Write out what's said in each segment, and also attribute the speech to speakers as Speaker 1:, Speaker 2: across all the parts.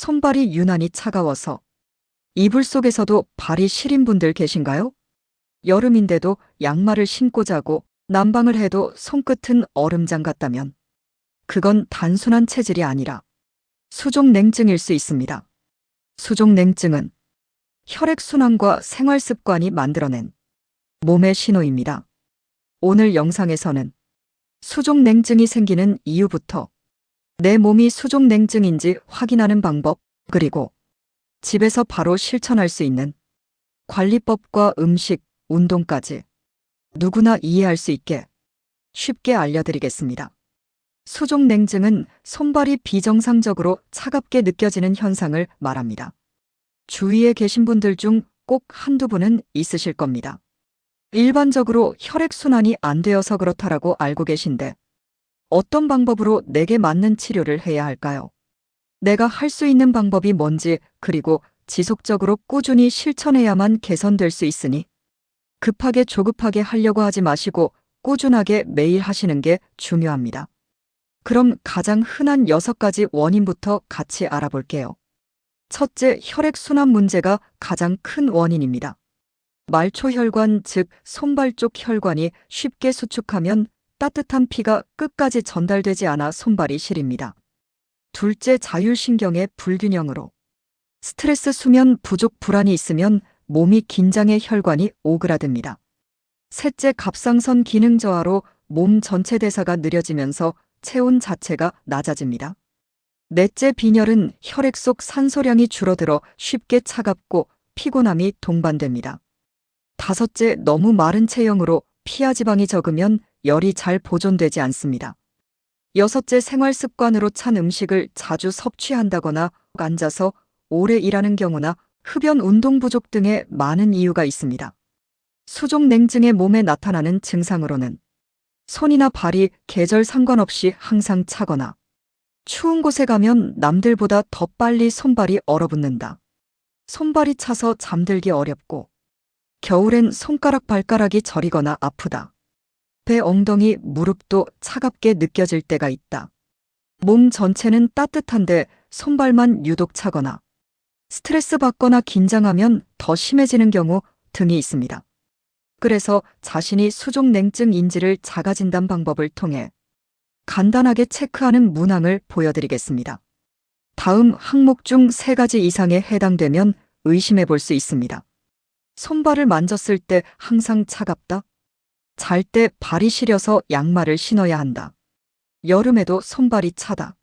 Speaker 1: 손발이 유난히 차가워서 이불 속에서도 발이 시린 분들 계신가요? 여름인데도 양말을 신고 자고 난방을 해도 손끝은 얼음장 같다면 그건 단순한 체질이 아니라 수족냉증일 수 있습니다. 수족냉증은 혈액순환과 생활습관이 만들어낸 몸의 신호입니다. 오늘 영상에서는 수족냉증이 생기는 이유부터 내 몸이 수족냉증인지 확인하는 방법, 그리고 집에서 바로 실천할 수 있는 관리법과 음식, 운동까지 누구나 이해할 수 있게 쉽게 알려드리겠습니다. 수족냉증은 손발이 비정상적으로 차갑게 느껴지는 현상을 말합니다. 주위에 계신 분들 중 꼭 한두 분은 있으실 겁니다. 일반적으로 혈액순환이 안 되어서 그렇다라고 알고 계신데 어떤 방법으로 내게 맞는 치료를 해야 할까요? 내가 할 수 있는 방법이 뭔지, 그리고 지속적으로 꾸준히 실천해야만 개선될 수 있으니 급하게 조급하게 하려고 하지 마시고 꾸준하게 매일 하시는 게 중요합니다. 그럼 가장 흔한 6가지 원인부터 같이 알아볼게요. 첫째, 혈액순환 문제가 가장 큰 원인입니다. 말초혈관, 즉 손발 쪽 혈관이 쉽게 수축하면 따뜻한 피가 끝까지 전달되지 않아 손발이 시립니다. 둘째, 자율신경의 불균형으로 스트레스, 수면 부족, 불안이 있으면 몸이 긴장해 혈관이 오그라듭니다. 셋째, 갑상선 기능 저하로 몸 전체 대사가 느려지면서 체온 자체가 낮아집니다. 넷째, 빈혈은 혈액 속 산소량이 줄어들어 쉽게 차갑고 피곤함이 동반됩니다. 다섯째, 너무 마른 체형으로 피하 지방이 적으면 열이 잘 보존되지 않습니다. 여섯째, 생활 습관으로 찬 음식을 자주 섭취한다거나 앉아서 오래 일하는 경우나 흡연, 운동 부족 등의 많은 이유가 있습니다. 수족냉증의 몸에 나타나는 증상으로는 손이나 발이 계절 상관없이 항상 차거나 추운 곳에 가면 남들보다 더 빨리 손발이 얼어붙는다. 손발이 차서 잠들기 어렵고 겨울엔 손가락, 발가락이 저리거나 아프다. 배, 엉덩이, 무릎도 차갑게 느껴질 때가 있다. 몸 전체는 따뜻한데 손발만 유독 차거나 스트레스 받거나 긴장하면 더 심해지는 경우 등이 있습니다. 그래서 자신이 수족냉증인지를 자가진단 방법을 통해 간단하게 체크하는 문항을 보여드리겠습니다. 다음 항목 중 3가지 이상에 해당되면 의심해 볼 수 있습니다. 손발을 만졌을 때 항상 차갑다. 잘 때 발이 시려서 양말을 신어야 한다. 여름에도 손발이 차다.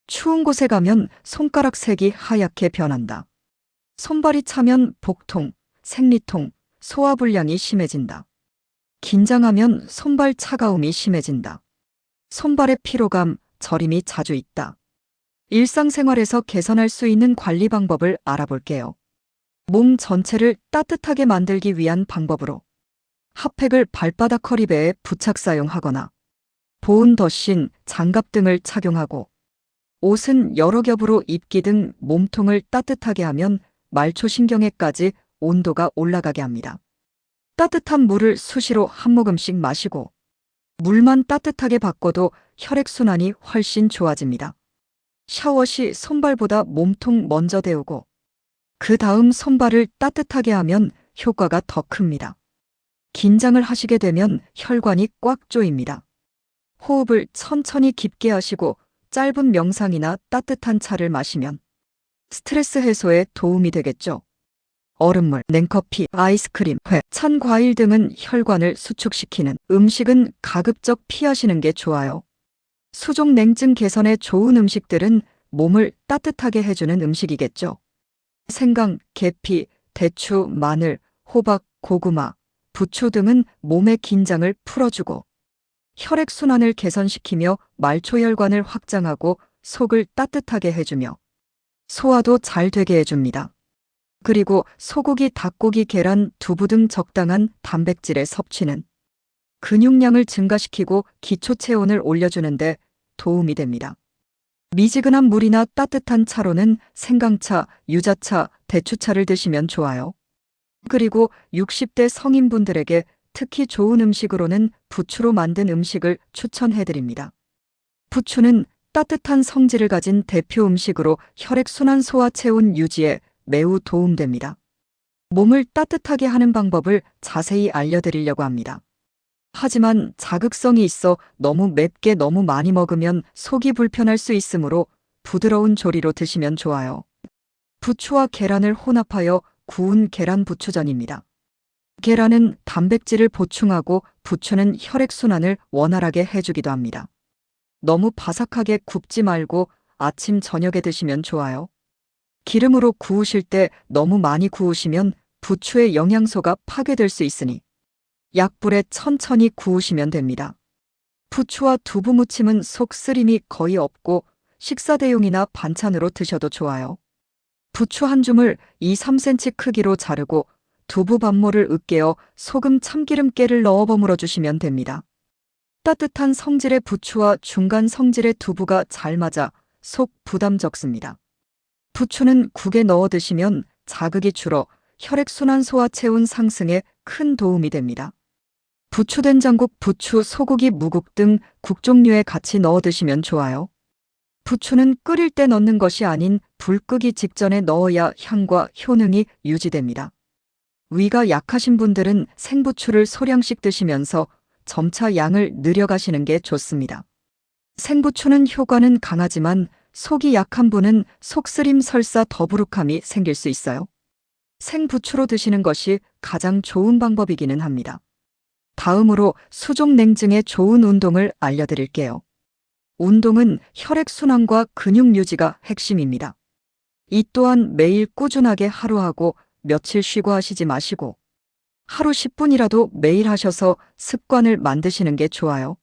Speaker 1: 추운 곳에 가면 손가락 색이 하얗게 변한다. 손발이 차면 복통, 생리통, 소화불량이 심해진다. 긴장하면 손발 차가움이 심해진다. 손발의 피로감, 저림이 자주 있다. 일상생활에서 개선할 수 있는 관리 방법을 알아볼게요. 몸 전체를 따뜻하게 만들기 위한 방법으로 핫팩을 발바닥, 허리배에 부착 사용하거나 보온 덧신, 장갑 등을 착용하고 옷은 여러 겹으로 입기 등 몸통을 따뜻하게 하면 말초신경에까지 온도가 올라가게 합니다. 따뜻한 물을 수시로 한 모금씩 마시고 물만 따뜻하게 바꿔도 혈액순환이 훨씬 좋아집니다. 샤워 시 손발보다 몸통 먼저 데우고 그 다음 손발을 따뜻하게 하면 효과가 더 큽니다. 긴장을 하시게 되면 혈관이 꽉 조입니다. 호흡을 천천히 깊게 하시고 짧은 명상이나 따뜻한 차를 마시면 스트레스 해소에 도움이 되겠죠. 얼음물, 냉커피, 아이스크림, 회, 찬 과일 등은 혈관을 수축시키는 음식은 가급적 피하시는 게 좋아요. 수족냉증 개선에 좋은 음식들은 몸을 따뜻하게 해주는 음식이겠죠. 생강, 계피, 대추, 마늘, 호박, 고구마, 부추 등은 몸의 긴장을 풀어주고 혈액순환을 개선시키며 말초혈관을 확장하고 속을 따뜻하게 해주며 소화도 잘 되게 해줍니다. 그리고 소고기, 닭고기, 계란, 두부 등 적당한 단백질의 섭취는 근육량을 증가시키고 기초 체온을 올려주는데 도움이 됩니다. 미지근한 물이나 따뜻한 차로는 생강차, 유자차, 대추차를 드시면 좋아요. 그리고 60대 성인분들에게 특히 좋은 음식으로는 부추로 만든 음식을 추천해드립니다. 부추는 따뜻한 성질을 가진 대표 음식으로 혈액순환 소화 체온 유지에 매우 도움됩니다. 몸을 따뜻하게 하는 방법을 자세히 알려드리려고 합니다. 하지만 자극성이 있어 너무 맵게 너무 많이 먹으면 속이 불편할 수 있으므로 부드러운 조리로 드시면 좋아요. 부추와 계란을 혼합하여 구운 계란 부추전입니다. 계란은 단백질을 보충하고 부추는 혈액순환을 원활하게 해주기도 합니다. 너무 바삭하게 굽지 말고 아침 저녁에 드시면 좋아요. 기름으로 구우실 때 너무 많이 구우시면 부추의 영양소가 파괴될 수 있으니 약불에 천천히 구우시면 됩니다. 부추와 두부 무침은 속 쓰림이 거의 없고 식사 대용이나 반찬으로 드셔도 좋아요. 부추 한 줌을 2-3cm 크기로 자르고 두부 반모를 으깨어 소금 참기름 깨를 넣어 버무려 주시면 됩니다. 따뜻한 성질의 부추와 중간 성질의 두부가 잘 맞아 속 부담 적습니다. 부추는 국에 넣어 드시면 자극이 줄어 혈액순환 소화 체온 상승에 큰 도움이 됩니다. 부추 된장국, 부추, 소고기, 무국 등 국 종류에 같이 넣어 드시면 좋아요. 부추는 끓일 때 넣는 것이 아닌 불 끄기 직전에 넣어야 향과 효능이 유지됩니다. 위가 약하신 분들은 생부추를 소량씩 드시면서 점차 양을 늘려가시는 게 좋습니다. 생부추는 효과는 강하지만 속이 약한 분은 속쓰림, 설사, 더부룩함이 생길 수 있어요. 생부추로 드시는 것이 가장 좋은 방법이기는 합니다. 다음으로 수족 냉증에 좋은 운동을 알려드릴게요. 운동은 혈액순환과 근육 유지가 핵심입니다. 이 또한 매일 꾸준하게 하루 하고 며칠 쉬고 하시지 마시고 하루 10분이라도 매일 하셔서 습관을 만드시는 게 좋아요.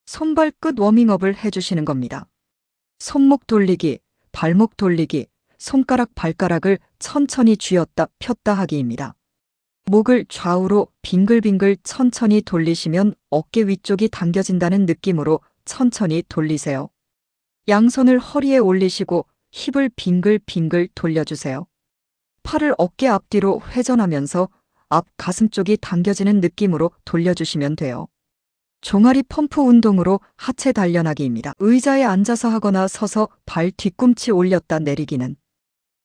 Speaker 1: 손발 끝 워밍업을 해주시는 겁니다. 손목 돌리기, 발목 돌리기, 손가락 발가락을 천천히 쥐었다 폈다 하기입니다. 목을 좌우로 빙글빙글 천천히 돌리시면 어깨 위쪽이 당겨진다는 느낌으로 천천히 돌리세요. 양손을 허리에 올리시고 힙을 빙글빙글 돌려주세요. 팔을 어깨 앞뒤로 회전하면서 앞 가슴 쪽이 당겨지는 느낌으로 돌려주시면 돼요. 종아리 펌프 운동으로 하체 단련하기입니다. 의자에 앉아서 하거나 서서 발 뒤꿈치 올렸다 내리기는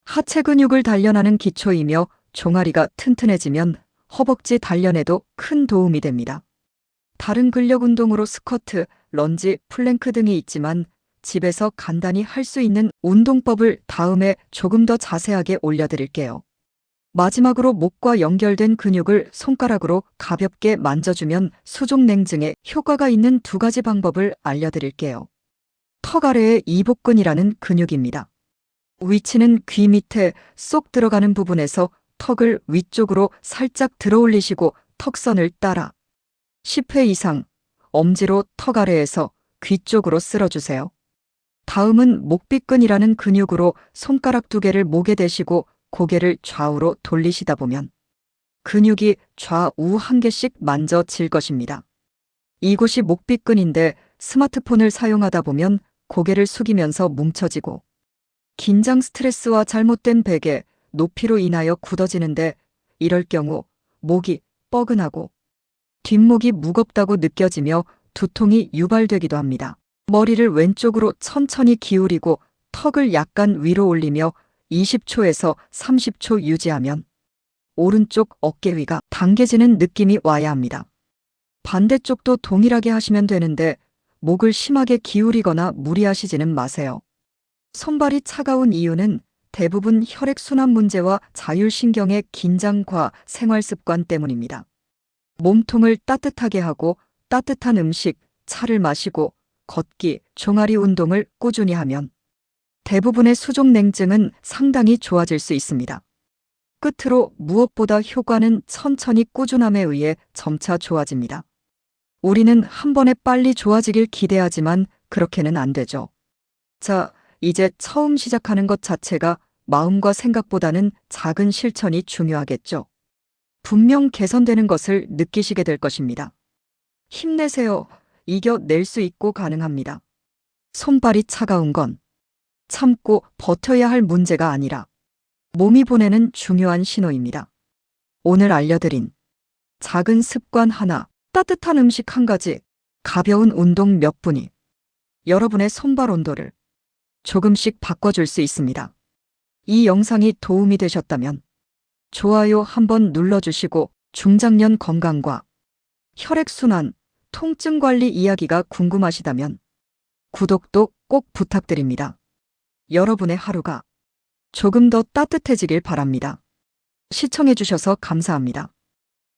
Speaker 1: 하체 근육을 단련하는 기초이며 종아리가 튼튼해지면 허벅지 단련에도 큰 도움이 됩니다. 다른 근력 운동으로 스쿼트, 런지, 플랭크 등이 있지만 집에서 간단히 할 수 있는 운동법을 다음에 조금 더 자세하게 올려드릴게요. 마지막으로 목과 연결된 근육을 손가락으로 가볍게 만져주면 수족 냉증에 효과가 있는 2가지 방법을 알려드릴게요. 턱 아래의 이복근이라는 근육입니다. 위치는 귀 밑에 쏙 들어가는 부분에서 턱을 위쪽으로 살짝 들어 올리시고 턱선을 따라 10회 이상 엄지로 턱 아래에서 귀 쪽으로 쓸어주세요. 다음은 목비근이라는 근육으로 손가락 2개를 목에 대시고 고개를 좌우로 돌리시다 보면 근육이 좌우 1개씩 만져질 것입니다. 이곳이 목비근인데 스마트폰을 사용하다 보면 고개를 숙이면서 뭉쳐지고 긴장 스트레스와 잘못된 베개, 높이로 인하여 굳어지는데 이럴 경우 목이 뻐근하고 뒷목이 무겁다고 느껴지며 두통이 유발되기도 합니다. 머리를 왼쪽으로 천천히 기울이고 턱을 약간 위로 올리며 20초에서 30초 유지하면 오른쪽 어깨 위가 당겨지는 느낌이 와야 합니다. 반대쪽도 동일하게 하시면 되는데 목을 심하게 기울이거나 무리하시지는 마세요. 손발이 차가운 이유는 대부분 혈액순환 문제와 자율신경의 긴장과 생활습관 때문입니다. 몸통을 따뜻하게 하고 따뜻한 음식, 차를 마시고 걷기, 종아리 운동을 꾸준히 하면 대부분의 수족 냉증은 상당히 좋아질 수 있습니다. 끝으로 무엇보다 효과는 천천히 꾸준함에 의해 점차 좋아집니다. 우리는 한 번에 빨리 좋아지길 기대하지만 그렇게는 안 되죠. 자, 이제 처음 시작하는 것 자체가 마음과 생각보다는 작은 실천이 중요하겠죠. 분명 개선되는 것을 느끼시게 될 것입니다. 힘내세요. 이겨낼 수 있고 가능합니다. 손발이 차가운 건 참고 버텨야 할 문제가 아니라 몸이 보내는 중요한 신호입니다. 오늘 알려드린 작은 습관 하나, 따뜻한 음식 한 가지, 가벼운 운동 몇 분이 여러분의 손발 온도를 조금씩 바꿔줄 수 있습니다. 이 영상이 도움이 되셨다면 좋아요 한번 눌러주시고 중장년 건강과 혈액순환, 통증 관리 이야기가 궁금하시다면 구독도 꼭 부탁드립니다. 여러분의 하루가 조금 더 따뜻해지길 바랍니다. 시청해주셔서 감사합니다.